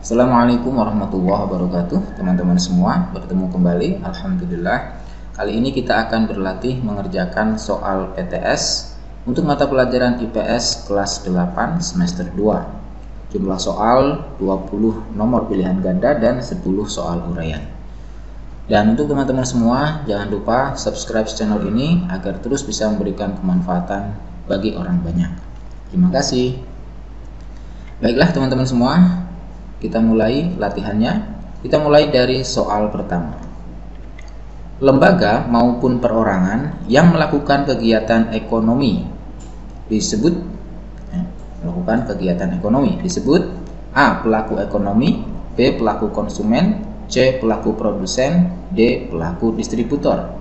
Assalamualaikum warahmatullahi wabarakatuh. Teman-teman semua, bertemu kembali. Alhamdulillah. Kali ini kita akan berlatih mengerjakan soal PTS untuk mata pelajaran IPS kelas 8 semester 2. Jumlah soal 20 nomor pilihan ganda dan 10 soal uraian. Dan untuk teman-teman semua, jangan lupa subscribe channel ini agar terus bisa memberikan kemanfaatan bagi orang banyak. Terima kasih. Baiklah teman-teman semua, kita mulai latihannya. Kita mulai dari soal pertama. Lembaga maupun perorangan yang melakukan kegiatan ekonomi disebut A. Pelaku ekonomi, B. Pelaku konsumen, C. Pelaku produsen, D. Pelaku distributor.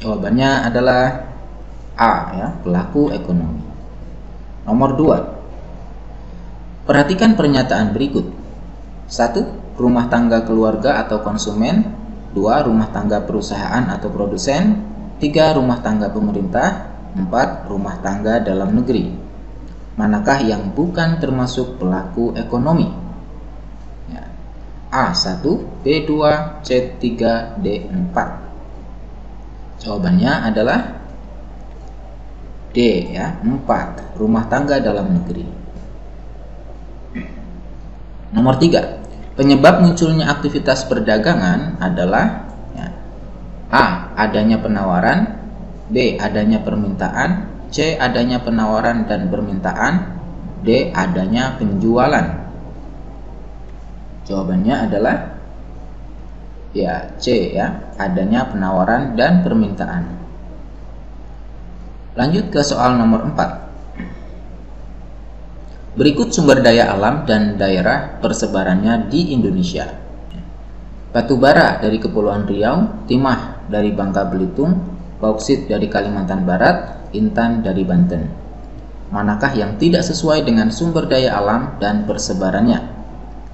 Jawabannya adalah A, pelaku ekonomi. Nomor 2. Perhatikan pernyataan berikut. 1. Rumah tangga keluarga atau konsumen. 2. Rumah tangga perusahaan atau produsen. 3. Rumah tangga pemerintah. 4. Rumah tangga dalam negeri. Manakah yang bukan termasuk pelaku ekonomi? A1, B2, C3, D4. Jawabannya adalah D, 4. Rumah tangga dalam negeri. Nomor 3. Penyebab munculnya aktivitas perdagangan adalah A. Adanya penawaran, B. Adanya permintaan, C. Adanya penawaran dan permintaan, D. Adanya penjualan. Jawabannya adalah C, adanya penawaran dan permintaan. Lanjut ke soal nomor 4. Berikut sumber daya alam dan daerah persebarannya di Indonesia. Batu bara dari Kepulauan Riau, timah dari Bangka Belitung, bauksit dari Kalimantan Barat, intan dari Banten. Manakah yang tidak sesuai dengan sumber daya alam dan persebarannya?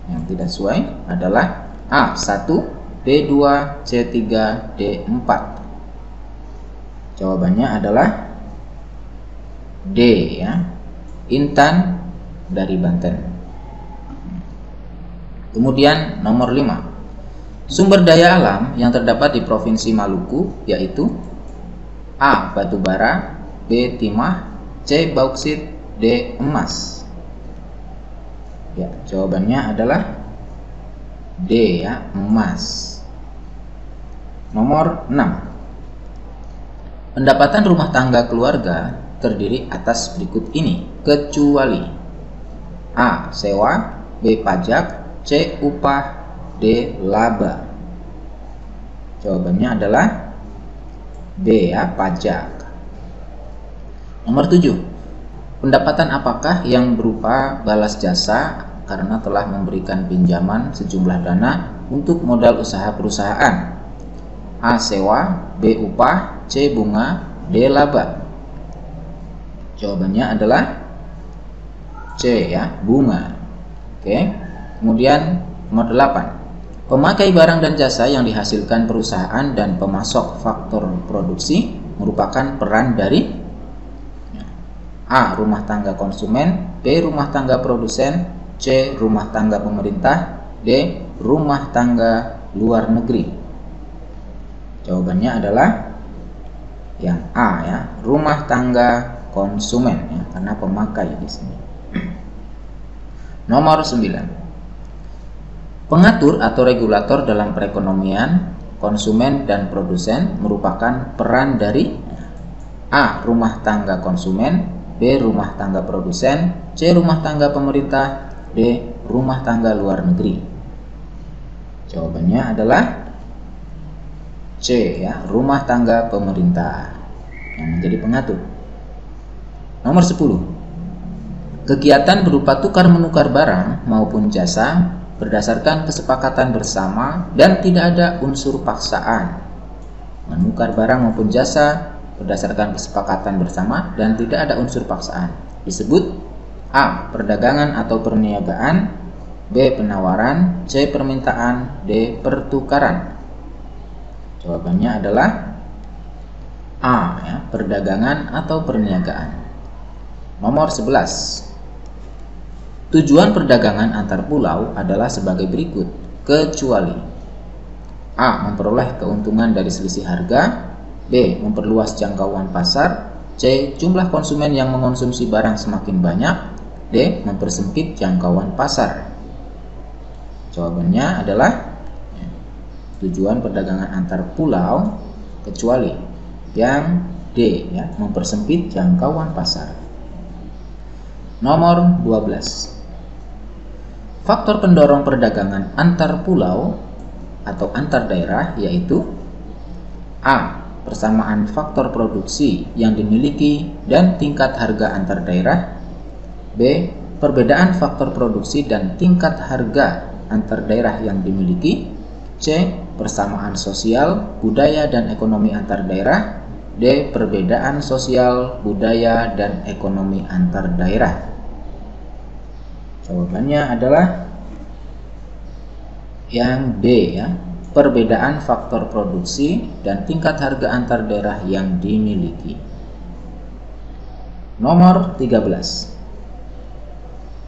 Yang tidak sesuai adalah A1, B2, C3, D4. Jawabannya adalah D, intan dari Banten. Kemudian nomor 5. Sumber daya alam yang terdapat di Provinsi Maluku yaitu A. Batu bara, B. Timah, C. Bauksit, D. Emas. Jawabannya adalah D, emas. Nomor 6. Pendapatan rumah tangga keluarga terdiri atas berikut ini, kecuali A. Sewa, B. Pajak, C. Upah, D. Laba. Jawabannya adalah B, pajak. Nomor 7. Pendapatan apakah yang berupa balas jasa karena telah memberikan pinjaman sejumlah dana untuk modal usaha perusahaan? A. Sewa, B. Upah, C. Bunga, D. Laba. Jawabannya adalah C, bunga. Kemudian nomor 8. Pemakai barang dan jasa yang dihasilkan perusahaan dan pemasok faktor produksi merupakan peran dari A. Rumah tangga konsumen, B. Rumah tangga produsen, C. Rumah tangga pemerintah, D. Rumah tangga luar negeri. Jawabannya adalah yang A, rumah tangga konsumen, karena pemakai di sini. Nomor 9. Pengatur atau regulator dalam perekonomian, konsumen dan produsen merupakan peran dari A. Rumah tangga konsumen, B. Rumah tangga produsen, C. Rumah tangga pemerintah, D. Rumah tangga luar negeri. Jawabannya adalah C, rumah tangga pemerintah yang menjadi pengatur. Nomor 10. Kegiatan berupa tukar-menukar barang maupun jasa berdasarkan kesepakatan bersama dan tidak ada unsur paksaan. Menukar barang maupun jasa berdasarkan kesepakatan bersama dan tidak ada unsur paksaan disebut A. Perdagangan atau perniagaan, B. Penawaran, C. Permintaan, D. Pertukaran. Jawabannya adalah A, perdagangan atau perniagaan. Nomor 11. Tujuan perdagangan antar pulau adalah sebagai berikut, kecuali A. Memperoleh keuntungan dari selisih harga, B. Memperluas jangkauan pasar, C. Jumlah konsumen yang mengonsumsi barang semakin banyak, D. Mempersempit jangkauan pasar. Jawabannya adalah tujuan perdagangan antar pulau kecuali yang D, ya, mempersempit jangkauan pasar. Nomor 12. Faktor pendorong perdagangan antar pulau atau antar daerah yaitu A. Persamaan faktor produksi yang dimiliki dan tingkat harga antar daerah, B. Perbedaan faktor produksi dan tingkat harga antar daerah yang dimiliki, C. Persamaan sosial, budaya, dan ekonomi antar daerah, D. Perbedaan sosial, budaya, dan ekonomi antar daerah. Jawabannya adalah yang D, ya, perbedaan faktor produksi dan tingkat harga antar daerah yang dimiliki. Nomor 13.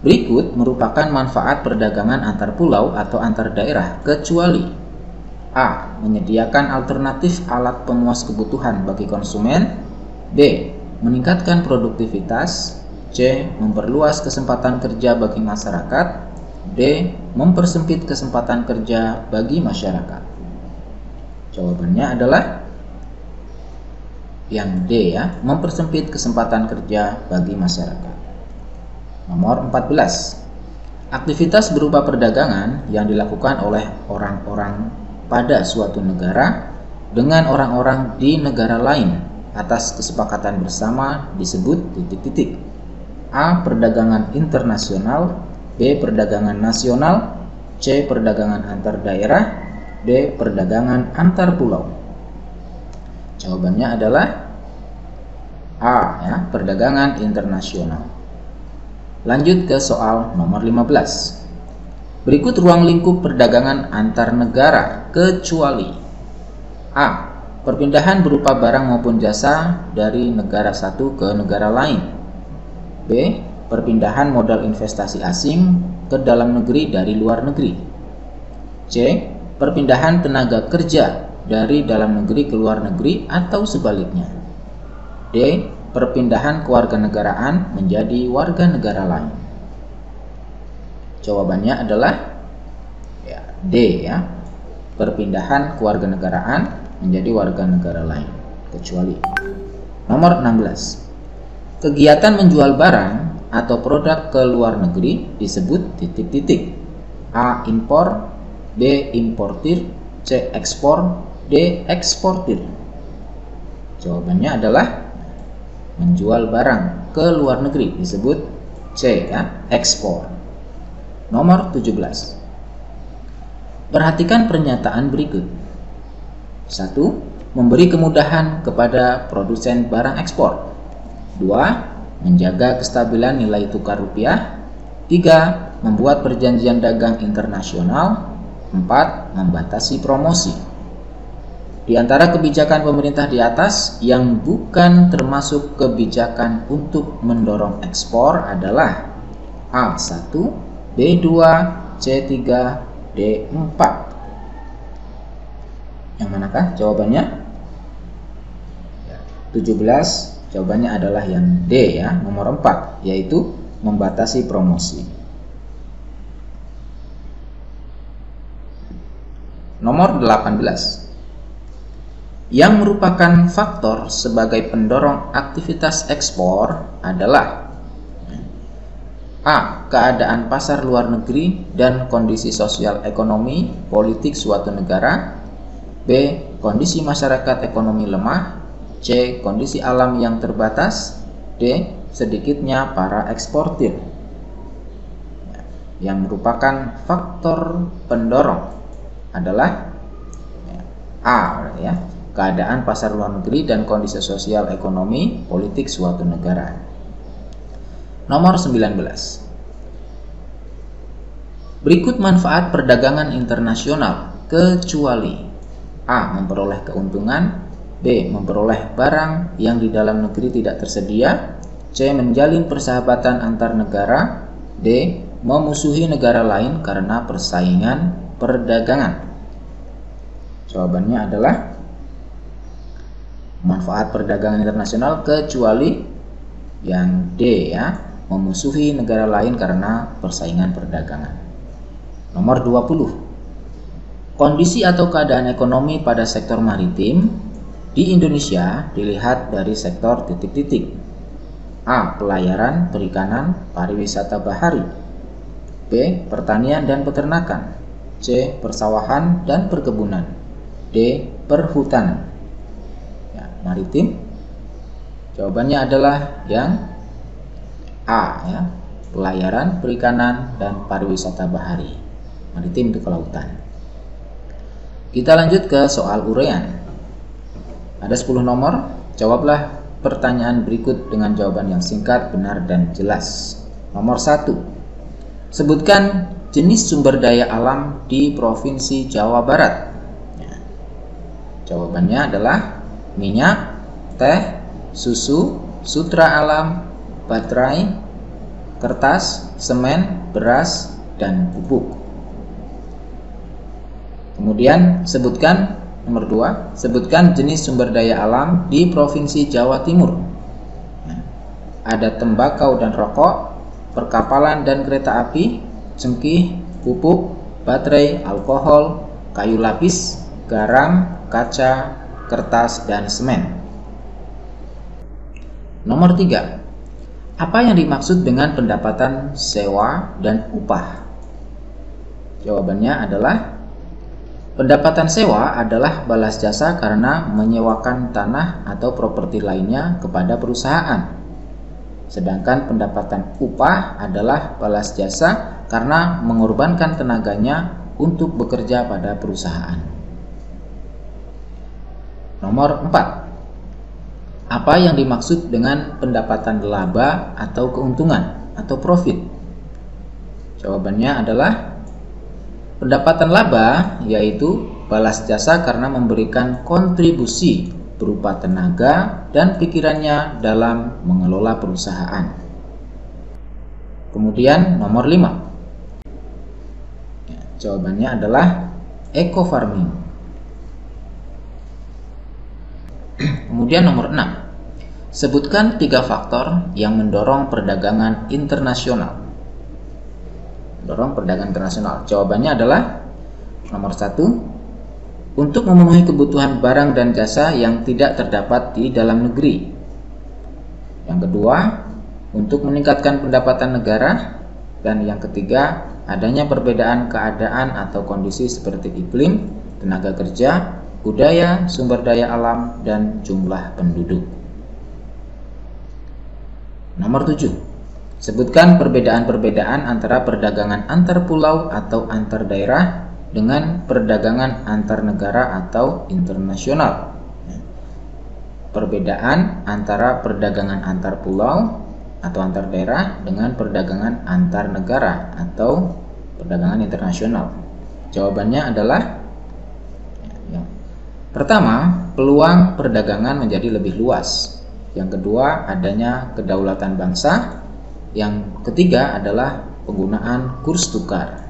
Berikut merupakan manfaat perdagangan antar pulau atau antar daerah kecuali A. Menyediakan alternatif alat pemuas kebutuhan bagi konsumen, B. Meningkatkan produktivitas, C. Memperluas kesempatan kerja bagi masyarakat, D. Mempersempit kesempatan kerja bagi masyarakat. Jawabannya adalah yang D, ya, mempersempit kesempatan kerja bagi masyarakat. Nomor 14. Aktivitas berupa perdagangan yang dilakukan oleh orang-orang pada suatu negara dengan orang-orang di negara lain atas kesepakatan bersama disebut titik-titik. A. Perdagangan internasional, B. Perdagangan nasional, C. Perdagangan antar daerah, D. Perdagangan antar pulau. Jawabannya adalah A, ya, perdagangan internasional. Lanjut ke soal nomor 15. Berikut ruang lingkup perdagangan antar negara kecuali A. Perpindahan berupa barang maupun jasa dari negara satu ke negara lain, B. Perpindahan modal investasi asing ke dalam negeri dari luar negeri, C. Perpindahan tenaga kerja dari dalam negeri ke luar negeri atau sebaliknya, D. Perpindahan kewarganegaraan menjadi warga negara lain. Jawabannya adalah ya, D, ya, perpindahan kewarganegaraan menjadi warga negara lain kecuali. Nomor 16. Kegiatan menjual barang atau produk ke luar negeri disebut titik-titik. A. Impor, B. Importir, C. Ekspor, D. Eksportir. Jawabannya adalah menjual barang ke luar negeri disebut C, ya, ekspor. Nomor 17. Perhatikan pernyataan berikut. 1. Memberi kemudahan kepada produsen barang ekspor. 2. Menjaga kestabilan nilai tukar rupiah. 3. Membuat perjanjian dagang internasional. 4. Membatasi promosi. Di antara kebijakan pemerintah di atas yang bukan termasuk kebijakan untuk mendorong ekspor adalah A1, B2, C3, D4. Yang manakah jawabannya? 17, jawabannya adalah yang D, ya, nomor 4, yaitu membatasi promosi. Nomor 18. Yang merupakan faktor sebagai pendorong aktivitas ekspor adalah A. Keadaan pasar luar negeri dan kondisi sosial ekonomi politik suatu negara, B. Kondisi masyarakat ekonomi lemah, C. Kondisi alam yang terbatas, D. Sedikitnya para eksportir. Yang merupakan faktor pendorong adalah A, ya, keadaan pasar luar negeri dan kondisi sosial ekonomi politik suatu negara. Nomor 19. Berikut manfaat perdagangan internasional kecuali A. Memperoleh keuntungan, B. Memperoleh barang yang di dalam negeri tidak tersedia, C. Menjalin persahabatan antar negara, D. memusuhi negara lain karena persaingan perdagangan? Jawabannya adalah manfaat perdagangan internasional kecuali yang D ya, memusuhi negara lain karena persaingan perdagangan. Nomor 20. Kondisi atau keadaan ekonomi pada sektor maritim di Indonesia dilihat dari sektor titik-titik. A. Pelayaran, perikanan, pariwisata bahari. B. Pertanian dan peternakan. C. Persawahan dan perkebunan. D. Perhutanan. Ya, maritim. Jawabannya adalah yang A ya, pelayaran, perikanan, dan pariwisata bahari. Maritim itu kelautan. Kita lanjut ke soal uraian. Ada 10 nomor, jawablah pertanyaan berikut dengan jawaban yang singkat, benar, dan jelas. Nomor 1. Sebutkan jenis sumber daya alam di Provinsi Jawa Barat. Ya. Jawabannya adalah minyak, teh, susu, sutra alam, baterai, kertas, semen, beras, dan pupuk. Kemudian sebutkan nomor 2, sebutkan jenis sumber daya alam di Provinsi Jawa Timur. Ada tembakau dan rokok, perkapalan dan kereta api, cengkih, pupuk, baterai, alkohol, kayu lapis, garam, kaca, kertas, dan semen. Nomor 3. Apa yang dimaksud dengan pendapatan sewa dan upah? Jawabannya adalah pendapatan sewa adalah balas jasa karena menyewakan tanah atau properti lainnya kepada perusahaan. Sedangkan pendapatan upah adalah balas jasa karena mengorbankan tenaganya untuk bekerja pada perusahaan. Nomor 4. Apa yang dimaksud dengan pendapatan laba atau keuntungan atau profit? Jawabannya adalah pendapatan laba yaitu balas jasa karena memberikan kontribusi berupa tenaga dan pikirannya dalam mengelola perusahaan. Kemudian nomor 5. Jawabannya adalah eco farming. Kemudian nomor 6. Sebutkan 3 faktor yang mendorong perdagangan internasional. Mendorong perdagangan internasional. Jawabannya adalah nomor 1. Untuk memenuhi kebutuhan barang dan jasa yang tidak terdapat di dalam negeri. Yang kedua, untuk meningkatkan pendapatan negara. Dan yang ketiga, adanya perbedaan keadaan atau kondisi seperti iklim, tenaga kerja, budaya, sumber daya alam, dan jumlah penduduk. Nomor 7. Sebutkan perbedaan-perbedaan antara perdagangan antar pulau atau antar daerah dengan perdagangan antar negara atau internasional. Perbedaan antara perdagangan antar pulau atau antar daerah dengan perdagangan antar negara atau perdagangan internasional. Jawabannya adalah pertama, peluang perdagangan menjadi lebih luas. Yang kedua, adanya kedaulatan bangsa. Yang ketiga adalah penggunaan kurs tukar.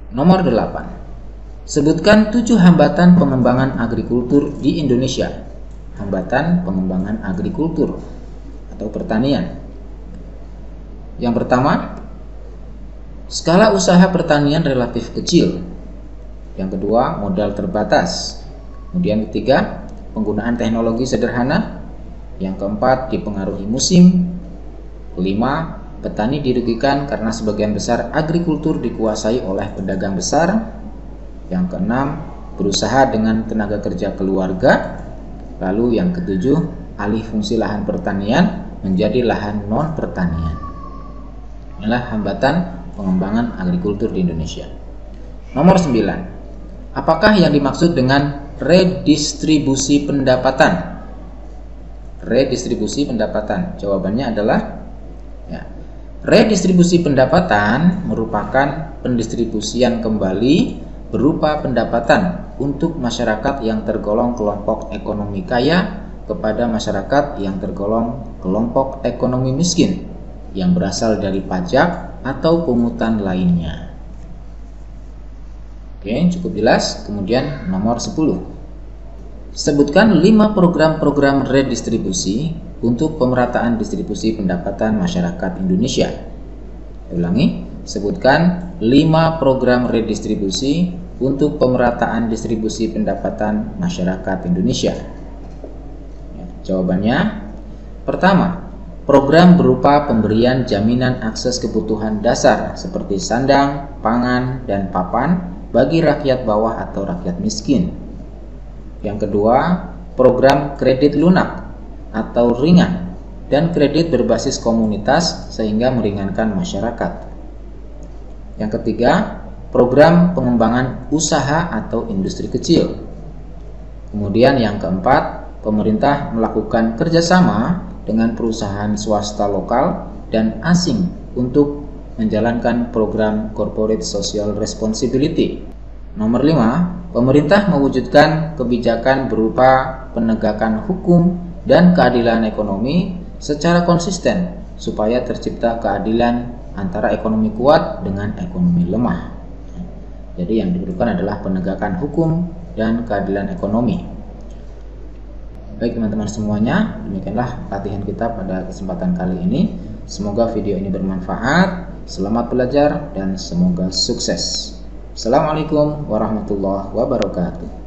Nomor 8. Sebutkan 7 hambatan pengembangan agrikultur di Indonesia. Hambatan pengembangan agrikultur atau pertanian. Yang pertama, skala usaha pertanian relatif kecil. Yang kedua, modal terbatas. Kemudian ketiga, penggunaan teknologi sederhana. Yang keempat, dipengaruhi musim. Kelima, petani dirugikan karena sebagian besar agrikultur dikuasai oleh pedagang besar. Yang keenam, berusaha dengan tenaga kerja keluarga. Lalu yang ketujuh, alih fungsi lahan pertanian menjadi lahan non pertanian. Inilah hambatan pengembangan agrikultur di Indonesia. Nomor 9. Apakah yang dimaksud dengan redistribusi pendapatan? Redistribusi pendapatan. Jawabannya adalah redistribusi pendapatan merupakan pendistribusian kembali berupa pendapatan untuk masyarakat yang tergolong kelompok ekonomi kaya kepada masyarakat yang tergolong kelompok ekonomi miskin. yang berasal dari pajak atau pungutan lainnya. Oke, cukup jelas. Kemudian nomor 10. Sebutkan 5 program-program redistribusi untuk pemerataan distribusi pendapatan masyarakat Indonesia. Ulangi, sebutkan 5 program redistribusi untuk pemerataan distribusi pendapatan masyarakat Indonesia. Jawabannya, pertama, program berupa pemberian jaminan akses kebutuhan dasar seperti sandang, pangan, dan papan bagi rakyat bawah atau rakyat miskin. Yang kedua, program kredit lunak atau ringan dan kredit berbasis komunitas sehingga meringankan masyarakat. Yang ketiga, program pengembangan usaha atau industri kecil. Kemudian yang keempat, pemerintah melakukan kerjasama dengan perusahaan swasta lokal dan asing untuk menjalankan program Corporate Social Responsibility. Nomor 5, pemerintah mewujudkan kebijakan berupa penegakan hukum dan keadilan ekonomi secara konsisten supaya tercipta keadilan antara ekonomi kuat dengan ekonomi lemah. Jadi yang diperlukan adalah penegakan hukum dan keadilan ekonomi. Baik teman-teman semuanya, demikianlah latihan kita pada kesempatan kali ini. Semoga video ini bermanfaat, selamat belajar, dan semoga sukses. Assalamualaikum warahmatullahi wabarakatuh.